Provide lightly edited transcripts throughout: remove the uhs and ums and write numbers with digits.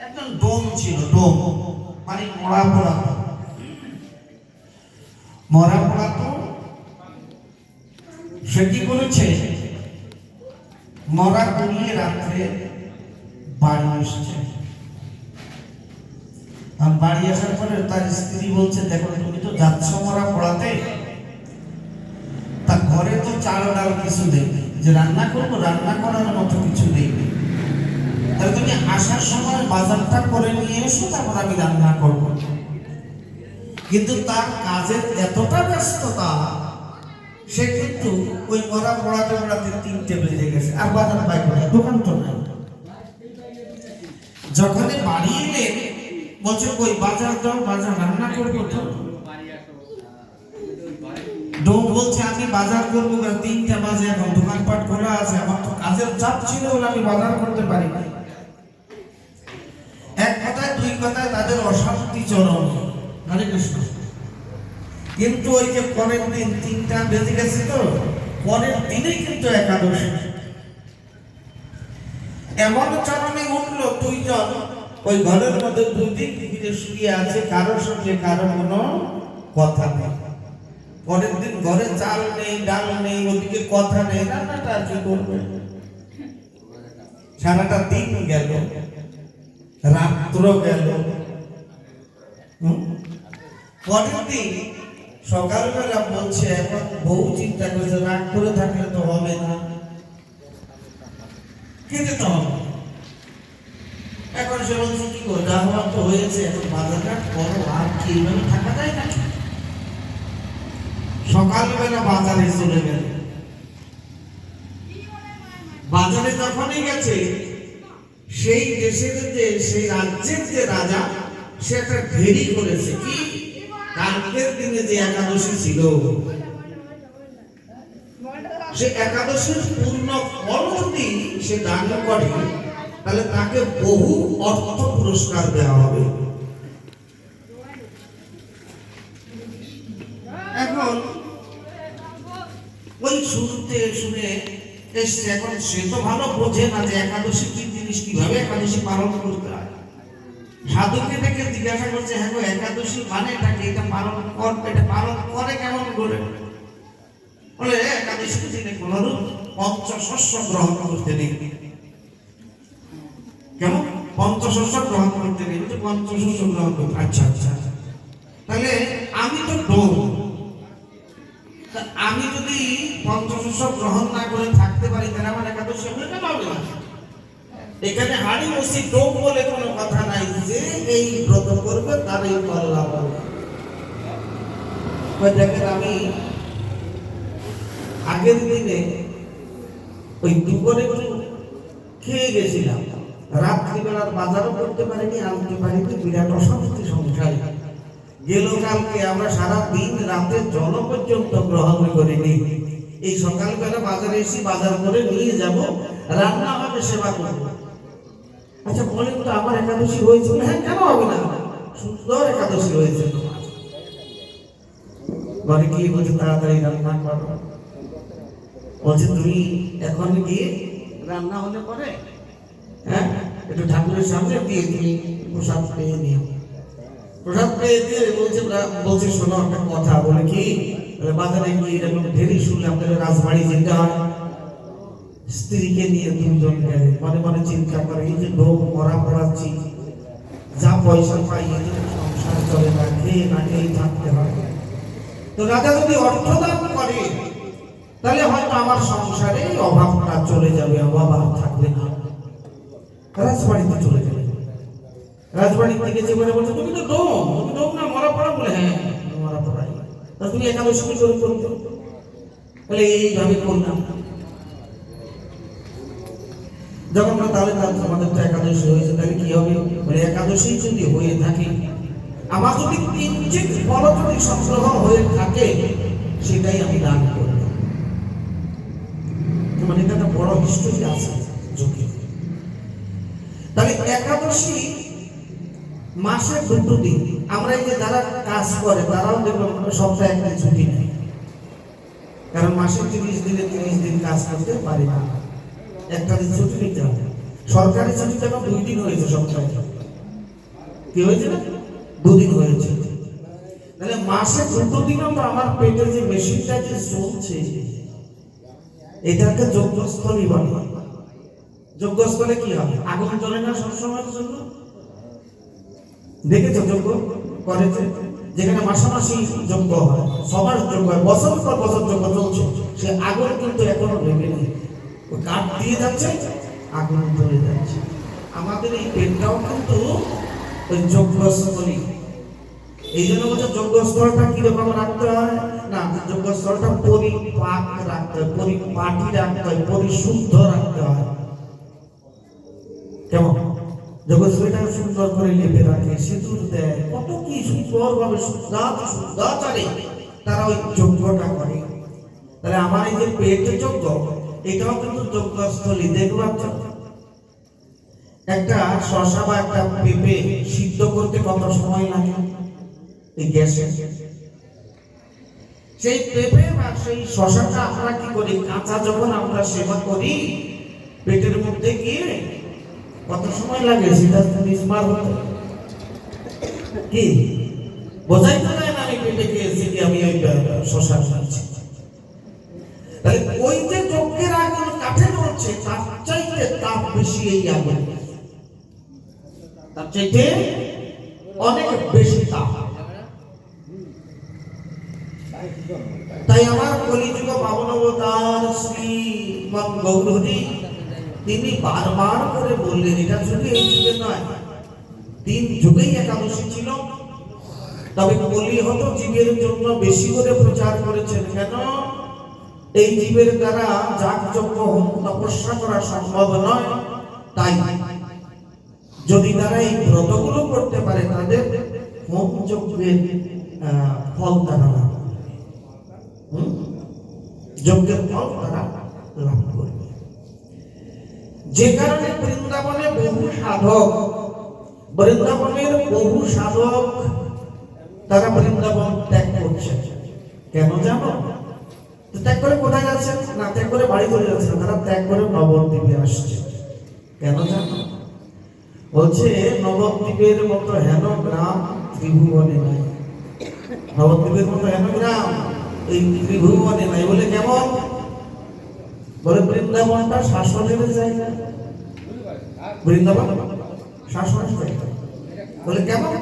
একজন ডোম ছিল, ডোম মানে মরা পড়া তো সে কি করেছে, মরা গড়িয়ে রাত্রে বাড়ি এসেছে। বাড়ি আসার পরে তার স্ত্রী বলছে, দেখো তুমি তো যাচ্ছ মরা পড়াতে, তা ঘরে তো চাল ডাল কিছু নেই, যে রান্না করবো, রান্না করার মতো কিছু নেই, তাহলে তুমি আসার সময় বাজারটা করে নিয়ে এসো, তারপর আমি রান্না করবো। কিন্তু তার কাজের এতটা ব্যস্ততা, সে কিন্তু ওই মরা পড়াতে পড়াতে 3টে বেজে গেছে, আর বাজার বাইরে দোকান তো নাই। যখনই বাড়ি এলেন বলছে, ওই বাজার দাও, বাজার রান্না করবো তো। ডোম বলছে, আমি বাজার করবো, 3টা বাজে, এখন দোকানপাট খোলা আছে, আমার তো কাজের চাপ ছিল বলে আমি বাজার করতে পারি না। এক কথায় দুই কথায় তাদের অশান্তি চরম। হরে কৃষ্ণ। কিন্তু ওই যে পরের দিন 3টা বেজে গেছে, তো পরের দিনেই কিন্তু একাদশী। এমন চরণে উঠলো, 2জন ওই ঘরের মধ্যে 2 দিন ফিরে শুয়ে আছে, কারোর সঙ্গে কারো কোনো কথা নেই। পরের দিন ঘরে চাল নেই, ডাল নেই, ওদিকে কথা নেই, রান্নাটা কি করবে? সারাটা দিন গেল, রাত্র গেল। পরের দিন সকালবেলা বলছে, এখন বউ চিন্তা করছে, রাগ করে থাকলে তো হবে না, খেতে তো হবে। এখন সে বলছে, কি করো, যা হওয়ার তো হয়েছে, এখন বাজারটা করো, আর কি এইভাবে থাকা যায় না। সকালবেলা বাজারে চলে গেল। বাজারে যখনই গেছে, সেই দেশের যে, সেই রাজ্যের যে রাজা, সে একটা ঢেরি করেছে, কি কালকের দিনে যে একাদশী ছিল, সে একাদশীর পূর্ণ ফল যদি সে দান করে, তাহলে তাকে বহু অর্থ পুরস্কার দেওয়া হবে। এখন ওই শুনতে শুনে এসছে, এখন সে তো ভালো বোঝে না যে একাদশী কি জিনিস, কিভাবে একাদশী পালন করতে হয়। সাধুকে ডেকে জিজ্ঞাসা করছে, হ্যাঁ গো, একাদশী মানে এটাকে, এটা পালন করে কেমন করে? বলে, একাদশীর দিনে কোনরূপ পঞ্চশস্য গ্রহণ করতে নেই। কেমন পঞ্চশস্য গ্রহণ করতে নেই? পঞ্চশস্য গ্রহণ করতে, আচ্ছা আচ্ছা। তাহলে আমি তো ডোম, আমি যদি পঞ্চশস্য গ্রহণ না করে থাকতে পারি, তাহলে আমার একাদশী হবে না, হবে না। এখানে হাড়ি বসি ডোম বলে কোনো কথা নাই, যে এই ব্রত করবে তার এই ফল লাভ হবে। দেখেন, আমি আগের দিনে ওই দুপুরে খেয়ে গেছিলাম, রাত্রিবেলার বাজারও করতে পারিনি, আনতে পারিনি, বিরাট অশান্তি সংসারে গেল। কালকে আমরা সারা দিন রাতে জল পর্যন্ত গ্রহণ করিনি। এই সকালবেলা বাজারে এসে বাজার করে নিয়ে যাব, রান্না হবে, সেবা করবো। আচ্ছা বলেন তো, আমার একাদশী হয়েছে? হ্যাঁ, কেন হবে না, সুন্দর একাদশী হয়েছে তোমার। ঘরে গিয়ে বলছে, তাড়াতাড়ি রান্না করো। বলছে, তুমি এখন গিয়ে রান্না হলে পরে, হ্যাঁ, একটু ঠাকুরের সামনে দিয়ে তুমি প্রসাদ পেয়ে নিও। প্রসাদ পেয়ে দিয়ে বলছে, শোনো একটা কথা। বলে, কি? বাজারে গিয়ে এরকম ঢেরি শুনলাম, রাজবাড়ি যেতে হয়। স্ত্রীকে নিয়ে 2জন গেলে, মনে মনে চিন্তা করে, এই যে লোক মরা পড়াচ্ছি, যা পয়সা পাই, এই যে সংসার চলে না, খেয়ে না খেয়ে থাকতে হয়। তো রাজা যদি অর্থদান করে, তাহলে হয়তো আমার সংসারে অভাবটা চলে যাবে, অভাব আর থাকবে না। রাজবাড়িতে চলে যাবে। রাজবাড়ি থেকে যে বলছে, তুমি তো ডোম, তুমি ডোম না মরা পড়া? বলে, হ্যাঁ, মরা পড়াই। তা তুমি একাদশী কি করে করতে? বলে, এইভাবে করলাম। যখন তাহলে আমাদের তো একাদশী হয়েছে, তাহলে কি হবে? বলে, একাদশী যদি হয়ে থাকে, আমার যদি কিঞ্চিৎ ফল যদি সংগ্রহ হয়ে থাকে, সেটাই আমি দান করব। মানে এটা একটা বড় হিস্ট্রি আছে যোগে। তাহলে একাদশী মাসে 2 দিন। আমরা এই যে যারা কাজ করে, তারাও দেখবেন সপ্তাহে একদিন ছুটি নেই, কারণ মাসে 30 দিনে 30 দিন কাজ করতে পারি না। একটা দিন ছুটি নিতে হবে। সরকারি ছুটি কেন 2 দিন হয়েছে সপ্তাহে, কি হয়েছে না 2 দিন হয়েছে। তাহলে মাসে 2 দিনও তো আমার পেটে যে মেশিনটা যে চলছে এটাকে যজ্ঞস্থলী বলে। যজ্ঞস্থলে কি হবে? আগুন জ্বলে না সবসময়ের জন্য? দেখেছো যজ্ঞ করেছে, যেখানে মাসামাসি যজ্ঞ হয়, সবার যজ্ঞ হয়, বছর পর বছর যজ্ঞ চলছে, সে আগুন কিন্তু এখনো ভেঙে নেই, ও কাঠ দিয়ে যাচ্ছে, আগুন জ্বলে যাচ্ছে। আমাদের এই পেটটাও কিন্তু ওই যজ্ঞস্থলী। এই জন্য বলছে যজ্ঞস্থলটা কিরকম রাখতে হয় না, যজ্ঞস্থলটা পরিপাক রাখতে হয়, পরিপাটি রাখতে হয়, পরিশুদ্ধ রাখতে হয়। কেমন? যজ্ঞস্থলীটাকে সুন্দর করে লেপে রাখে, সিঁদুর দেয়, কত কি সুন্দর ভাবে শুদ্ধাচারে তারা ওই যজ্ঞটা করে। তাহলে আমার এই যে পেট যজ্ঞ, এটাও কিন্তু যজ্ঞস্থলী। দেখবার একটা শশা বা একটা পেঁপে সিদ্ধ করতে কত সময় লাগে এই গ্যাসে? সেই পেঁপে বা সেই শশাটা আমরা কি করি, কাঁচা যখন আমরা সেবা করি পেটের মধ্যে গিয়ে কত সময় লাগে সেটা নিষ্পার হতে? কি বোঝাই তো না আমি পেটে খেয়েছি কি আমি ওই শশা খাচ্ছি। তাহলে ওই যে যজ্ঞের আগুন কাঠে জ্বলছে তার চাইতে তাপ বেশি এই আগুন, তার চাইতে অনেক বেশি তাপ। তাই আমার কলিযুগ পাবন অবতার শ্রী গৌরহরি তিনি বারবার করে বললেন, এটা শুধু এই যুগে নয়, 3 যুগেই একাদশী ছিল। তবে কলি হতো জীবের জন্য বেশি করে প্রচার করেছেন। কেন? এই জীবের দ্বারা যাগযজ্ঞ হোম তপস্যা করা সম্ভব নয়, তাই যদি তারা এই ব্রতগুলো করতে পারে তাদের হোম যজ্ঞের ফল তারা লাভ করবে, যজ্ঞের ফল তারা লাভ করবে। যে কারণে বৃন্দাবনে বহু সাধক, বৃন্দাবনের বহু সাধক তারা বৃন্দাবন ত্যাগ করছে। কেন জানো? ত্যাগ করে কোথায় যাচ্ছে না, ত্যাগ করে বাড়ি চলে যাচ্ছে না, তারা ত্যাগ করে নবদ্বীপে আসছে। কেন জানো? বলছে নবদ্বীপের মতো হেন গ্রাম ত্রিভুবনে নাই। নবদ্বীপের মতো হেন গ্রাম এই ত্রিভুবনে নাই। বলে কেমন? বলে বৃন্দাবনটা শাসনের জায়গা, বৃন্দাবন শাসনের জায়গা। বলে কেমন?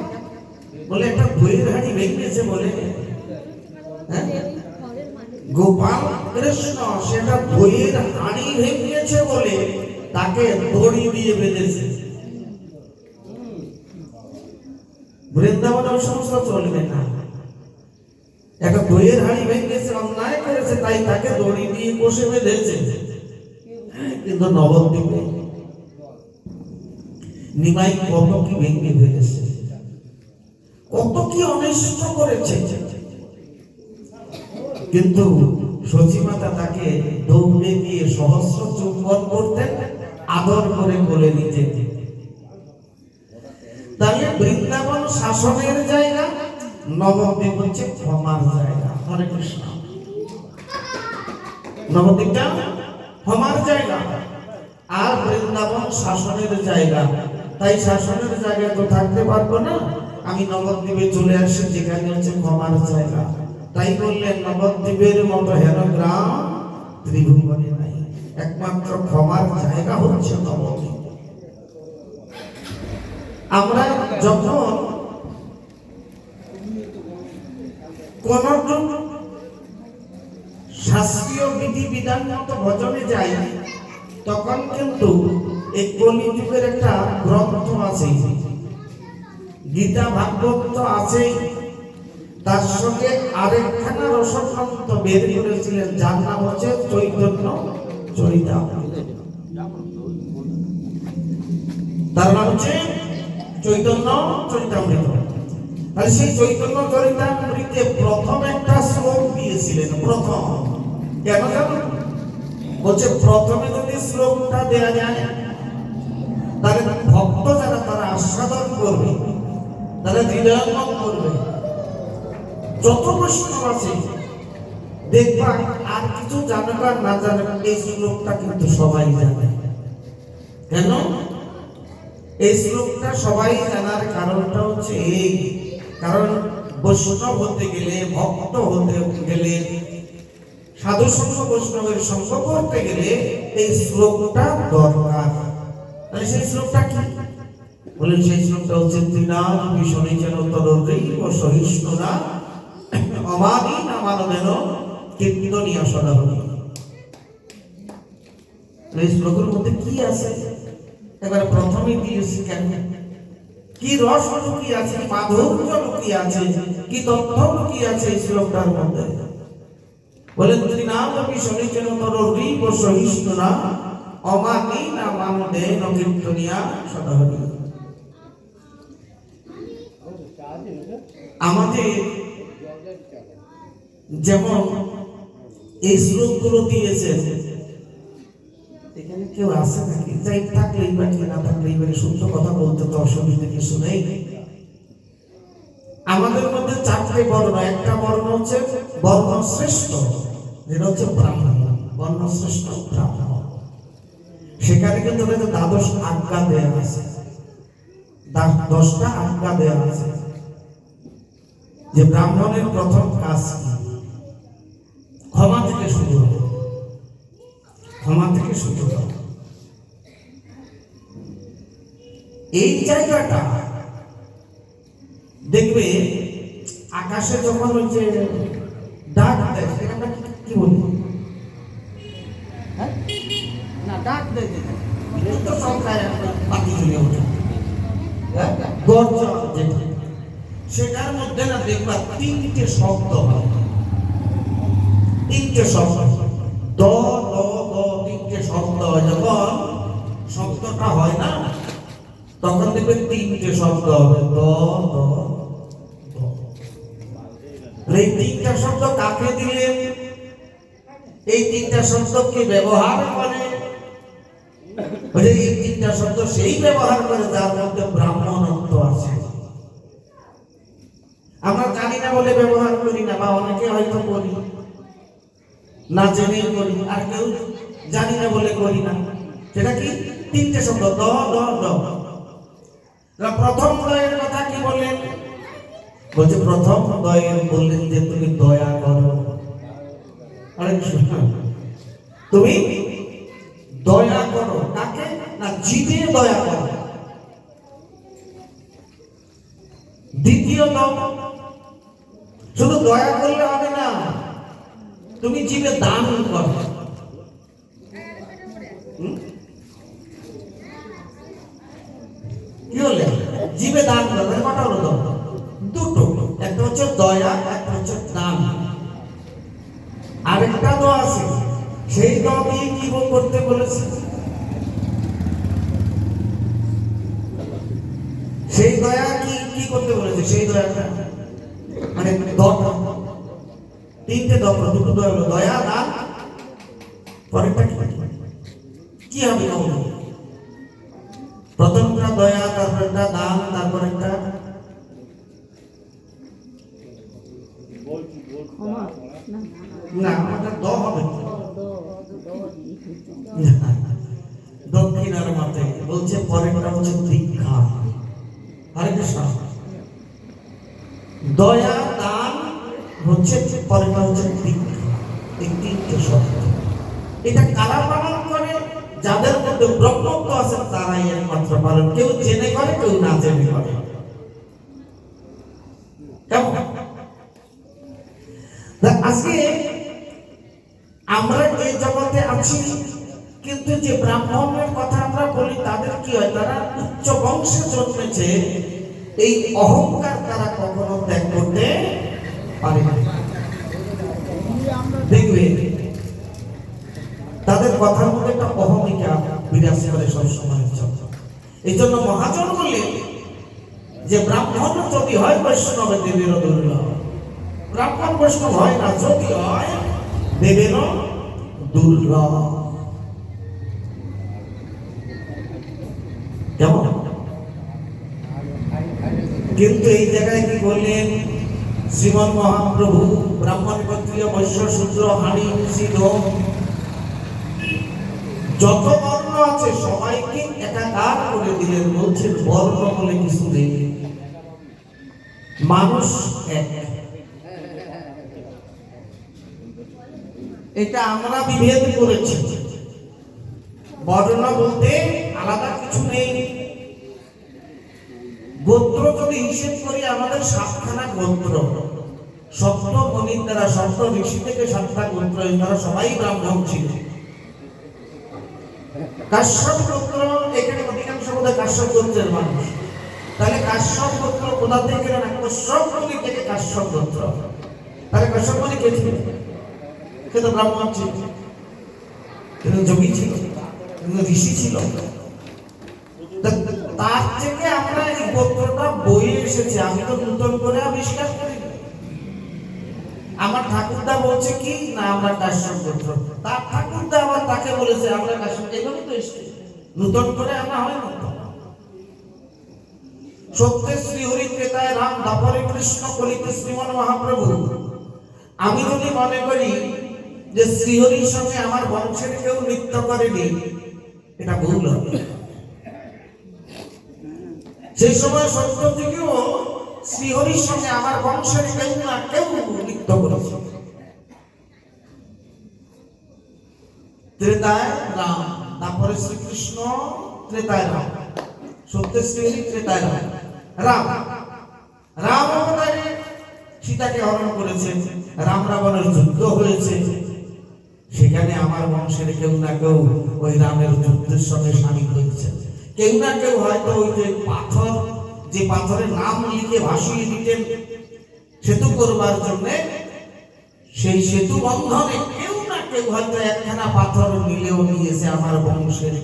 বলে একটা বইয়ের হাড়ি ভেঙেছে বলে, হ্যাঁ গোপাল কৃষ্ণ সেটা বইয়ের হাড়ি ভেঙেছে বলে তাকে দড়ি দিয়ে বেঁধেছে। বৃন্দাবনে ওই সমস্ত চলবে না। একটা বইয়ের হাড়ি ভেঙেছে, অন্যায় করেছে, তাই তাকে দড়ি দিয়ে বসে বেঁধেছে। কিন্তু নবদ্বীপে নিমাই কত কি ভেঙে ফেলেছে, কত কি অনিষ্ট করেছে, কিন্তু সচিমাতা তাকে দৌড়ে গিয়ে সহস্র চুম্বন করতেন, আদর করে বলে নিতেন। তাহলে বৃন্দাবন শাসনের জায়গা, নবদ্বীপ হচ্ছে ক্ষমার জায়গা। হরে কৃষ্ণ। নবদ্বীপটা ক্ষমার জায়গা আর বৃন্দাবন শাসনের জায়গা। তাই শাসনের জায়গায় তো থাকতে পারবো না, আমি নবদ্বীপে চলে আসি যেখানে হচ্ছে ক্ষমার জায়গা। তাই বললেন নবদ্বীপের মতো হেন গ্রাম ত্রিভুবনে নাই, একমাত্র ক্ষমার জায়গা হচ্ছে নবদ্বীপ। আমরা যখন কোন শাস্ত্রীয় বিধি বিধান মতো ভজনে যাই, তখন কিন্তু এই কলিযুগের একটা গ্রন্থ আছে, গীতা ভাগবত তো আছেই, তার সঙ্গে আরেকখানা রসগ্রন্থ বের করেছিলেন যার নাম হচ্ছে চৈতন্য চরিতামৃত। তার নাম হচ্ছে চৈতন্য চরিতামৃত। আর সেই চৈতন্য চরিতামৃতে প্রথম একটা শ্লোক দিয়েছিলেন, প্রথম। কেন জানো? বলছে প্রথমে যদি শ্লোকটা দেয়া যায় তাহলে ভক্ত যারা তারা আস্বাদন করবে, তারা হৃদয়ঙ্গম করবে। যত বৈষ্ণব আছে দেখবা আর কিছু জানবার না জানবার এই শ্লোকটা কিন্তু সবাই জানে। কেন এই শ্লোকটা সবাই জানার কারণটা হচ্ছে এই, কারণ বৈষ্ণব হতে গেলে, ভক্ত হতে গেলে, সাধু সঙ্গ বৈষ্ণবের সঙ্গ করতে গেলে এই শ্লোকটা দরকার। তাহলে সেই শ্লোকটা কি বলেন? সেই শ্লোকটা হচ্ছে ত্রিনাম ভীষণী যেন তদৈব সহিষ্ণুরা অমানি না মানবেন কীর্তনীয় সদাহরি। এই শ্লোকের মধ্যে কি আছে? এবারে প্রথমে দিয়েছি কেন, কি রস লুকিয়ে আছে, কি মাধুর্য লুকিয়ে আছে, কি তথ্য লুকিয়ে আছে এই শ্লোকটার মধ্যে? বলেন ত্রিনাম ভীষণী যেন তদৈব সহিষ্ণুরা অমানি না মানবেন কীর্তনীয় সদাহরি। আমাদের যেমন এই শ্লোকগুলো দিয়েছেন, এখানে কেউ আছে নাকি? যাই থাকলে না থাকলে এবারে শুদ্ধ কথা বলতে তো অসুবিধা কিছু নেই। আমাদের মধ্যে চারটে বর্ণ, একটা বর্ণ হচ্ছে বর্ণশ্রেষ্ঠ, যেটা হচ্ছে ব্রাহ্মণ, বর্ণশ্রেষ্ঠ ব্রাহ্মণ। সেখানে কিন্তু দ্বাদশ আজ্ঞা দেয়া আছে, 10টা আজ্ঞা দেয়া আছে যে ব্রাহ্মণের প্রথম কাজ কি? ক্ষমা থেকে শুরু হবে, ক্ষমা থেকে শুরু হবে। এই জায়গাটা দেখবে আকাশে যখন ওই যে ডাক দেয়, আমরা কি বলি না, ডাক দেয় তো সংখ্যায় পাখি চলে ওঠে, গর্জন যেটা, সেটার মধ্যে না দেখবা 3টে শব্দ হয়, 3টে শব্দ, দ দ দ, 3টে শব্দ হয়। যখন শব্দটা হয় না তখন দেখবে 3টে শব্দ হবে, দ দ দ। এই 3টা শব্দ কাকে দিলেন? এই 3টা শব্দ কি ব্যবহার করে? এই 3টা শব্দ সেই ব্যবহার করে যার মধ্যে ব্রাহ্মণত্ব আছে। আমরা জানি না বলে ব্যবহার করি না, বা অনেকে হয়তো করি না জেনেই করি, আর কেউ জানি না বলে করি না। সেটা কি? 3টে শব্দ, দ দ দ। প্রথম দয়ের কথা কি বললেন? বলছে প্রথম দয়ের বললেন যে তুমি দয়া করো। আরে তুমি দয়া করো কাকে? না জীবে দয়া করো। দ্বিতীয় শুধু দয়া করলে হবে না, তুমি জীবে দান করো। কি হলে? জীবে দান করবে। কটা হলো? দুটো, একটা হচ্ছে দয়া, একটা হচ্ছে দান। আরেকটা তো আছে, সেই দ দিয়ে কি করতে বলেছে? সেই দয়া কি করতে বলেছে? সেই দয়াটা মানে 3টে দ, দুটো দয়া হলো দয়া, দান, পরেরটা কি হবে? প্রথমটা দয়া, তারপরটা দান, তারপরেরটা না, ওটা দ হবে। দক্ষিণার মতে বলছে পরেরটা হচ্ছে দীক্ষা। হরে কৃষ্ণ। দয়া, দান হচ্ছে পরেরটা হচ্ছে দীক্ষা। এই 3টে শব্দ, এটা কারা পালন করে? যাদের মধ্যে ব্রহ্মত্ব আছে তারাই একমাত্র পালন। কেউ জেনে করে, কেউ না জেনে করে। কেমন? আজকে আমরা এই জগতে আছি, কিন্তু যে ব্রাহ্মণের কথা আমরা বলি তাদের কি হয়? তারা উচ্চ বংশে জন্মেছে, এই অহংকার তারা কখনো ত্যাগ করতে পারে না। দেখবে তাদের কথার মধ্যে একটা অহমিকা বিরাজ করে সবসময়। এই জন্য মহাজন বললেন যে ব্রাহ্মণ যদি হয় বৈষ্ণব দেবেরও দুর্লভ। ব্রাহ্মণ বৈষ্ণব হয় না, যদি হয় দেবেরও দুর্লভ। কেমন? কিন্তু এই জায়গায় কি বললেন? শ্রীমন মহাপ্রভু ব্রাহ্মণ, ক্ষত্রিয়, বৈশ্য, শূদ্র, হাড়ি, সিদ্ধ, যত বর্ণ আছে সবাইকে একাকার করে দিলেন। বলছেন বর্ণ বলে কিছু নেই, মানুষ এক। এটা আমরা বিভেদ করেছি। বর্ণ বলতে আলাদা কিছু নেই। গোত্র যদি হিসেব করি আমাদের 7খানা গোত্র, সপ্ত মনির দ্বারা সপ্ত ঋষি থেকে 7টা গোত্র, তারা সবাই ব্রাহ্মণ ছিল। কাশ্যপ গোত্র, এখানে অধিকাংশ বোধহয় কাশ্যপ গোত্রের মানুষ। তাহলে কাশ্যপ গোত্র কোথা থেকে? না, কশ্যপ মুনি থেকে কাশ্যপ গোত্র। তাহলে কাশ্যপ মুনি কে ছিল? সে তো ব্রাহ্মণ ছিল, কিন্তু যোগী ছিল, কিন্তু ঋষি ছিল। তার থেকে আমরা এই গোত্রটা বয়ে এসেছি, আমি তো নতুন করে আবিষ্কার করি। আমার ঠাকুরদা বলছে কি না আমরা কাশ্যপ গোত্র, তার ঠাকুরদা আবার তাকে বলেছে আমরা কাশ্যপ। এইভাবে তো এসেছি, নতুন করে আমরা হয় না। সত্যে শ্রীহরি, ত্রেতায় রাম, দ্বাপরে কৃষ্ণ, কলিতে শ্রীমন মহাপ্রভু। আমি যদি মনে করি যে শ্রীহরির সঙ্গে আমার বংশের কেউ নৃত্য করেনি, এটা ভুল হবে। সেই সময় সত্যযুগেও শ্রীহরির সঙ্গে আমার বংশের কেউ না কেউ নৃত্য করেছে। ত্রেতায় রাম, তারপরে শ্রীকৃষ্ণ, ত্রেতায় রাম, সত্যে শ্রীহরি, ত্রেতায় রাম। রাম রাম অবতারে সীতাকে হরণ করেছেন, রাম রাবণের যুদ্ধ হয়েছে, সেখানে আমার বংশের কেউ না কেউ ওই রামের যুদ্ধের সঙ্গে সামিল হয়েছে। কেউ না কেউ হয়তো ওই যে পাথর, যে পাথরের নাম লিখে ভাসিয়ে দিতেন সেতু করবার জন্য, সেই সেতু বন্ধনে কেউ না কেউ হয়তো একখানা পাথর মিলেও নিয়েছে আমার বংশের।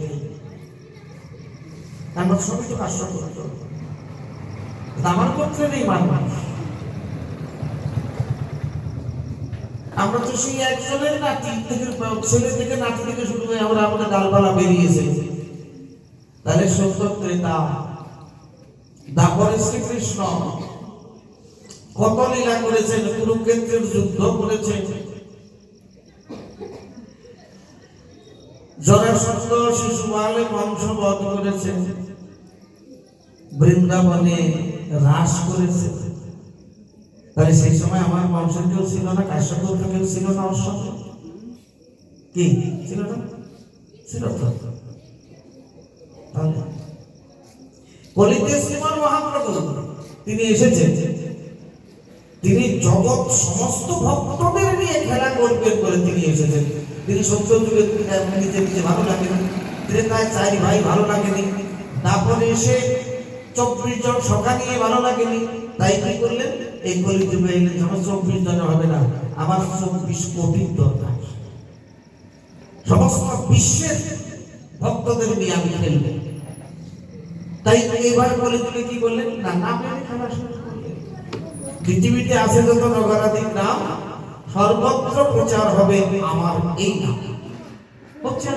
আমার সবই তো কাশ্যপ গোত্র, আমার গোত্রের এই মানুষ। আমরা তো সেই একজনের নাতি থেকে, ছেলে থেকে নাতি থেকে শুরু করে আমরা আমাদের ডালপালা বেরিয়েছে। তাহলে সত্য ত্রেতা, দ্বাপরে শ্রীকৃষ্ণ কত লীলা করেছেন, কুরুক্ষেত্রের যুদ্ধ করেছেন, জরাসন্ধ শিশুপালে বংশবধ করেছেন, বৃন্দাবনে রাস করেছে। তাহলে সেই সময় আমার বংশের কেউ ছিল না, কাশ্যপ গোত্র কেউ ছিল না, ওর সঙ্গে কি ছিল না? ছিল তো। কলিতে শ্রীমান মহাপ্রভু তিনি এসেছেন, তিনি জগৎ সমস্ত ভক্তদের নিয়ে খেলা করবেন বলে তিনি এসেছেন। তিনি সত্য যুগে নিজে নিজে ভালো লাগেনি, ত্রেতায় 4 ভাই ভালো লাগেনি, তারপরে এসে 24 জন সখা নিয়ে ভালো লাগেনি। তাই কি করলেন? এই কলিযুগে এলে যখন 24 জন হবে না, আমার 24 কোটি দরকার, সমস্ত বিশ্বের ভক্তদের নিয়ে আমি খেলব। তাই এবার কলিযুগে কি বললেন? না, নামের খেলা শুরু করলেন। পৃথিবীতে আছে যত নগরাধিক নাম, সর্বত্র প্রচার হবে আমার এই নাম। হচ্ছে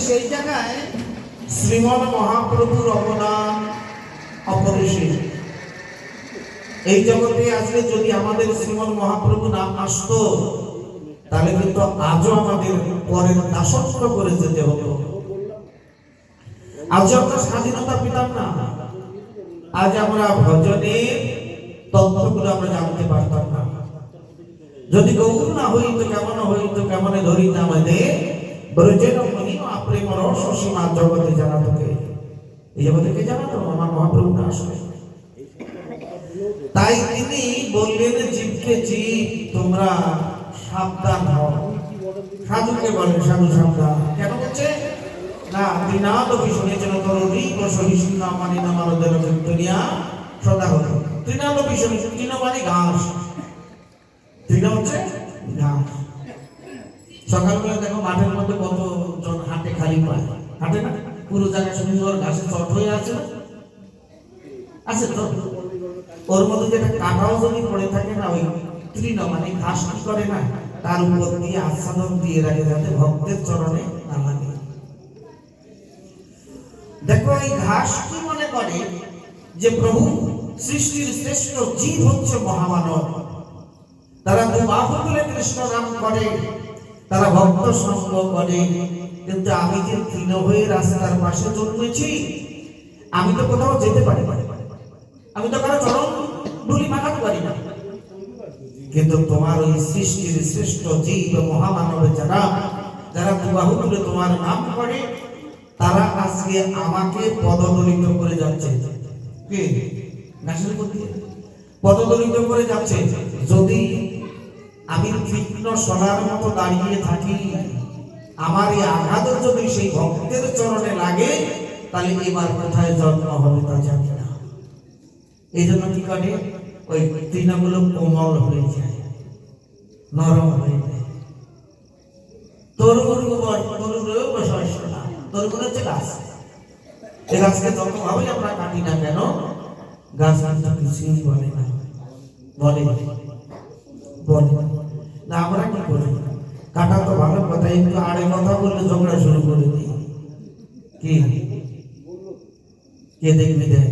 সেই জায়গায় শ্রীমন মহাপ্রভুর অবদান অপরিসীম। এই জগতে আজকে যদি আমাদের শ্রীমন মহাপ্রভু না আসতো, তাহলে কিন্তু আজও আমাদের পরের দাসত্ব করে যেতে হতো। আজ আমরা স্বাধীনতা পেতাম না, আজ আমরা ভজনে তত্ত্বগুলো আমরা জানতে পারতাম না। যদি গৌর না হইতো কেমন হইতো, কেমনে ধরিত আমাদের ব্রজের মহিমা প্রেম রস সীমা জগতে জানাতো কে? এই জগতে কে জানাতো? আমার মহাপ্রভু না আসলে। তাই তিনি বললেন জীবকে জীব তোমরা সাবধান হও। সাধুকে বলেন সাধু সাবধান। কেন বলছে? না, তৃণাদ ভীষণে যেন তরুণী সহিষ্ণু মানে নামারদের দুনিয়া সদা হতো। তৃণাদ ভীষণ, তৃণ মানে ঘাস, তৃণ হচ্ছে ঘাস। সকালবেলা দেখো মাঠের মধ্যে কতজন হাঁটে, খালি পায় হাঁটে না? পুরো জায়গায় সুন্দর ঘাসে চট হয়ে আছে না? আছে তো। ওর মধ্যে যেটা কাটাও যদি পড়ে থাকে না, ওই তৃণ মানে ঘাস কি করে না, তার উপর দিয়ে আচ্ছাদন দিয়ে রাখে যাতে ভক্তের চরণে না লাগে। দেখো এই ঘাস কি মনে করে যে প্রভু সৃষ্টির শ্রেষ্ঠ জীব হচ্ছে মহামানব, তারা দুবাহু তুলে কৃষ্ণ নাম করে, তারা ভক্ত সঙ্গ করে, কিন্তু আমি যে তৃণ হয়ে রাস্তার পাশে জন্মেছি, আমি তো কোথাও যেতে পারি না, আমি তো কারো চরণ ধুলি মাখাতে পারি না। কিন্তু তোমার ওই সৃষ্টির শ্রেষ্ঠ জীব মহামানব যারা যারা দুবাহু তুলে তোমার নাম করে, তারা আজকে আমাকে পদদলিত করে যাচ্ছে। কে? গাছের প্রতি পদদলিত করে যাচ্ছে। যদি আমি তীক্ষ্ণ সোনার মতো দাঁড়িয়ে থাকি, আমার এই আঘাত যদি সেই ভক্তের চরণে লাগে, তাহলে এবার কোথায় জন্ম হবে তা জানি না। এই জন্য কি করে, ওই তৃণগুলো কোমল হয়ে যায়, নরম হয়ে যায়। তরুণ হচ্ছে গাছ। এই গাছকে যতভাবে আমরা কাটি না কেন, গাছ কিন্তু কিছুই বলে না, বলে না। আমরা কি করি, কাটা তো ভালো কথা, একটু আড়ে কথা বললে ঝগড়া শুরু করে দিই। কি কে দেখবি দেখ,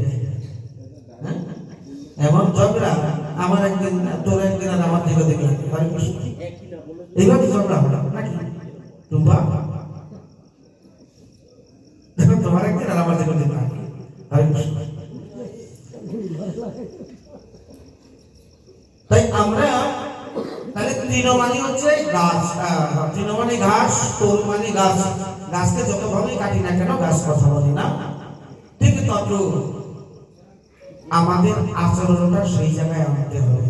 এমন ঝগড়া। আমার একদিন, তোর একদিন, আর আমার দিকে দেখলাম এইভাবে ঝগড়া হলো নাকি টুম্পা? দেখো তোমার একদিন আর আমার দিকে দেখলাম। তাই আমরা তাহলে তৃণমানি হচ্ছে গাছ, তৃণমানি ঘাস, তোর মানে গাছ। গাছকে যতভাবেই কাটি না কেন, গাছ কথা বলি না। ঠিক তত আমাদের আচরণটা সেই জায়গায় আনতে হবে।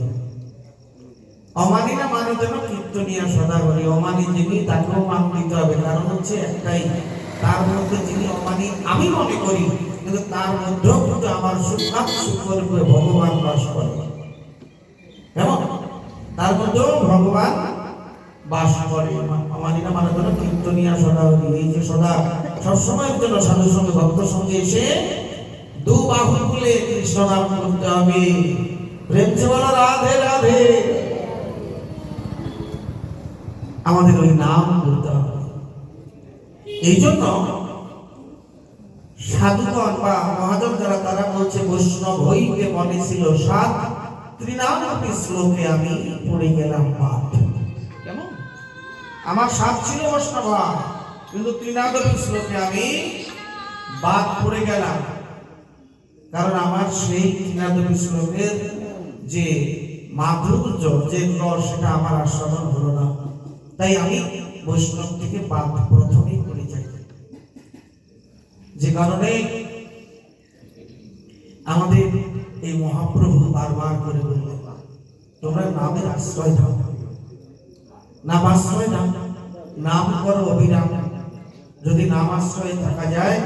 অমানি না মানো যেন কীর্তনিয়া সদা বলি, অমানি যিনি তাকেও মান দিতে হবে। কারণ হচ্ছে একটাই, তার মধ্যে যিনি অমানি আমি মনে করি, কিন্তু তার মধ্যেও কিন্তু আমার সুখাত সুখরূপে ভগবান বাস করে। কেমন? তার মধ্যেও ভগবান বাস করে। অমানি না মানো যেন কীর্তনিয়া সদা বলি। এই যে সদা সবসময়ের জন্য সাধুর সঙ্গে ভক্তর সঙ্গে এসে দু বাহু খুলে কৃষ্ণ নাম করতে হবে। প্রেম সে বলো রাধে রাধে, আমাদের ওই নাম করতে হবে। এই জন্য সাধুগণ বা মহাজন যারা, তারা বলছে বৈষ্ণব হইতে মনে ছিল সাত, ত্রিনামপি শ্লোকে আমি পড়ে গেলাম পাঠ। কেমন? আমার সাত ছিল বৈষ্ণব, কিন্তু ত্রিনামপি শ্লোকে আমি বাদ পড়ে গেলাম। কারণ আমার সেই ত্রিনামপি শ্লোকের যে মাধুর্য, যে রস, সেটা আমার আস্বাদন হলো না। তাই আমি বৈষ্ণব থেকে বাদ প্রথমেই করে যাই। যে কারণে আমাদের এই মহাপ্রভু বারবার করে বললেন, তোমরা নামের আশ্রয় দাও, নাম আশ্রয় দাও, নাম করো অবিরাম। যদি নাম আশ্রয়ে থাকা যায়,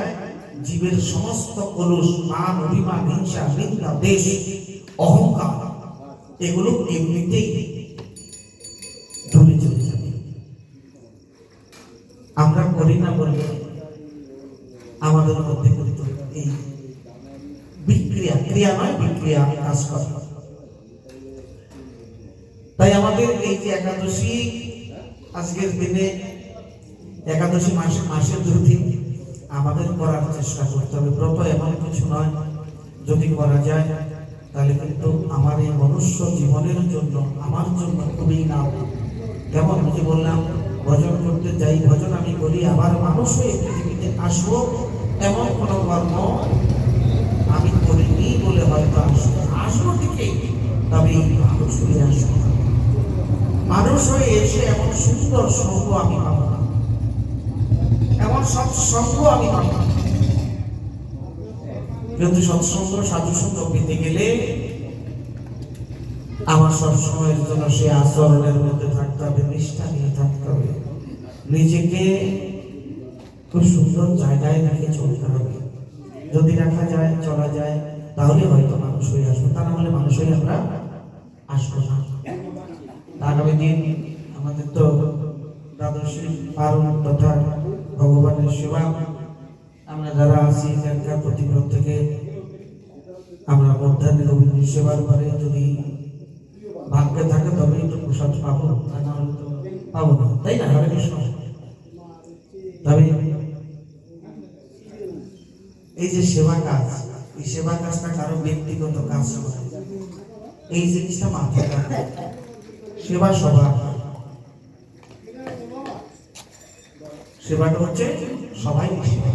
জীবের সমস্ত কলুষ, মান, অভিমান, হিংসা, নিন্দা, দেশ, অহংকার, এগুলো এমনিতেই দূরে চলে যাবে। আমরা করি না বললে আমাদের মধ্যে কিন্তু এই বিক্রিয়া, ক্রিয়া নয় বিক্রিয়া কাজ করে। তাই আমাদের এই যে একাদশী, আজকের দিনে একাদশী মাসের 2 দিন আমাদের করার চেষ্টা করতে হবে। ব্রত এমন কিছু নয়, যদি করা যায় তাহলে কিন্তু আমার এই মনুষ্য জীবনের জন্য, আমার জন্য খুবই নাম। কেমন? যে বললাম, ভজন করতে যাই, ভজন আমি করি, আবার মানুষ হয়ে পৃথিবীতে আসবো, এমন কোন কর্ম আমি করিনি বলে হয়তো আসবো ঠিকই, তবে মানুষ হয়ে আসবো। মানুষ হয়ে এসে এমন সুন্দর সঙ্গ আমি পাবো না, এমন সৎসঙ্গ আমি পাবো না। কিন্তু সৎসঙ্গ, সাধুসঙ্গ পেতে গেলে আমার সবসময়ের জন্য সে আচরণের মধ্যে থাকতে হবে, নিষ্ঠা নিয়ে থাকতে হবে, নিজেকে খুব সুন্দর জায়গায় রেখে চলতে হবে। যদি রাখা যায়, চলা যায়, তাহলে হয়তো মানুষ হয়ে আসবো, তা না হলে মানুষ হয়ে আমরা আসবো না। আগামী দিন আমাদের তো দ্বাদশী পালন তথা ভগবানের সেবা, আমরা যারা আছি এখানকার প্রতিগ্রহ থেকে আমরা মধ্যাহ্নের অভিনয় সেবার পরে যদি ভাগ্যে থাকে তবে একটু প্রসাদ পাবো, তা না হলে তো পাবো না, তাই না? হরে কৃষ্ণ। তবে এই যে সেবা কাজ, এই সেবা কাজটা কারো ব্যক্তিগত কাজ নয়, এই জিনিসটা মাথায় রাখবে। সেবা সবার, সেবাটা হচ্ছে সবাই সেবা।